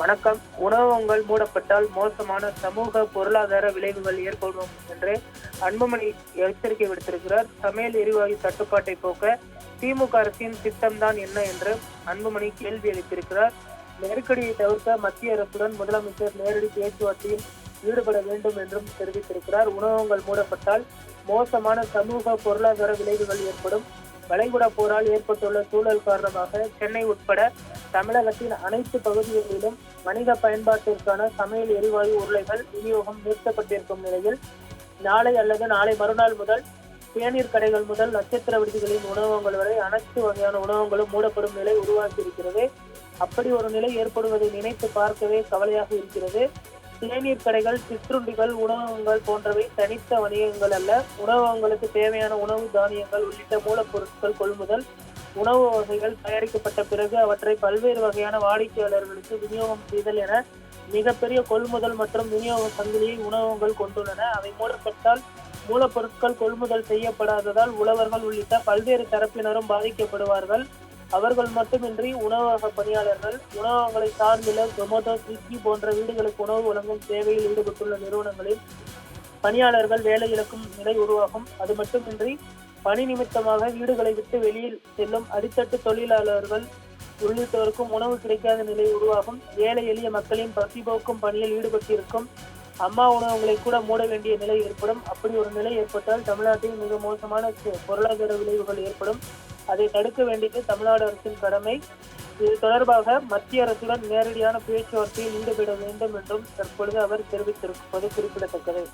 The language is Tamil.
வணக்கம். உணவகங்கள் மூடப்பட்டால் மோசமான சமூக பொருளாதார விளைவுகள் ஏற்படும் என்று அன்புமணி எச்சரிக்கை விடுத்திருக்கிறார். சமையல் எரிவாயு தட்டுப்பாட்டை போக்க திமுக அரசின் திட்டம்தான் என்ன என்று அன்புமணி கேள்வி எழுப்பியிருக்கிறார். நெருக்கடியை தவிர்க்க மத்திய அரசுடன் முதலமைச்சர் நேரடி பேச்சுவார்த்தையில் ஈடுபட வேண்டும் என்றும் தெரிவித்திருக்கிறார். உணவகங்கள் மூடப்பட்டால் மோசமான சமூக பொருளாதார விளைவுகள் ஏற்படும். வளைகுடா போரால் ஏற்பட்டுள்ள சூழல் காரணமாக சென்னை உட்பட தமிழகத்தின் அனைத்து பகுதிகளிலும் வணிக பயன்பாட்டிற்கான சமையல் எரிவாயு உருளைகள் விநியோகம் நிறுத்தப்பட்டிருக்கும் நிலையில் நாளை அல்லது நாளை மறுநாள் முதல் தேநீர் கடைகள் முதல் நட்சத்திர விடுதிகளின் உணவகங்கள் வரை அனைத்து வகையான உணவகங்களும் மூடப்படும் நிலை உருவாகியிருக்கிறது. அப்படி ஒரு நிலை ஏற்படுவதை நினைத்து பார்க்கவே கவலையாக இருக்கிறது. தேநீர் கடைகள், சிற்றுண்டிகள், உணவகங்கள் போன்றவை தனித்த வணிகங்கள் அல்ல. உணவகங்களுக்கு தேவையான உணவு தானியங்கள் உள்ளிட்ட மூலப்பொருட்கள் கொள்முதல், உணவு வகைகள் தயாரிக்கப்பட்ட பிறகு அவற்றை பல்வேறு வகையான வாடிக்கையாளர்களுக்கு விநியோகம் செய்தல் என மிகப்பெரிய கொள்முதல் மற்றும் விநியோக சங்கிலியை உணவகங்கள் கொண்டுள்ளன. அவை மூடப்பட்டால் மூலப்பொருட்கள் கொள்முதல் செய்யப்படாததால் உழவர்கள் உள்ளிட்ட பல்வேறு தரப்பினரும் பாதிக்கப்படுவார்கள். அவர்கள் மட்டுமின்றி உணவக பணியாளர்கள், உணவகங்களை சார்ந்துள்ள ஜொமேட்டோ, ஸ்விக்கி போன்ற வீடுகளுக்கு உணவு வழங்கும் சேவையில் ஈடுபட்டுள்ள நிறுவனங்களில் பணியாளர்கள் வேலை இழக்கும் நிலை உருவாகும். அது மட்டுமின்றி பணி நிமித்தமாக வீடுகளை விட்டு வெளியில் செல்லும் அடித்தட்டு தொழிலாளர்கள் உள்ளிட்டோருக்கும் உணவு கிடைக்காத நிலை உருவாகும். ஏழை எளிய மக்களின் பசி போக்கும் பணியில் ஈடுபட்டிருக்கும் அம்மா உணவகங்களை கூட மூட வேண்டிய நிலை ஏற்படும். அப்படி ஒரு நிலை ஏற்பட்டால் தமிழ்நாட்டில் மிக மோசமான பொருளாதார விளைவுகள் ஏற்படும். அதை தடுக்க வேண்டியது தமிழ்நாடு அரசின் கடமை. இது தொடர்பாக மத்திய அரசுடன் நேரடியான பேச்சுவார்த்தையில் ஈடுபட வேண்டும் என்றும் தற்பொழுது அவர் தெரிவித்திருப்பது குறிப்பிடத்தக்கது.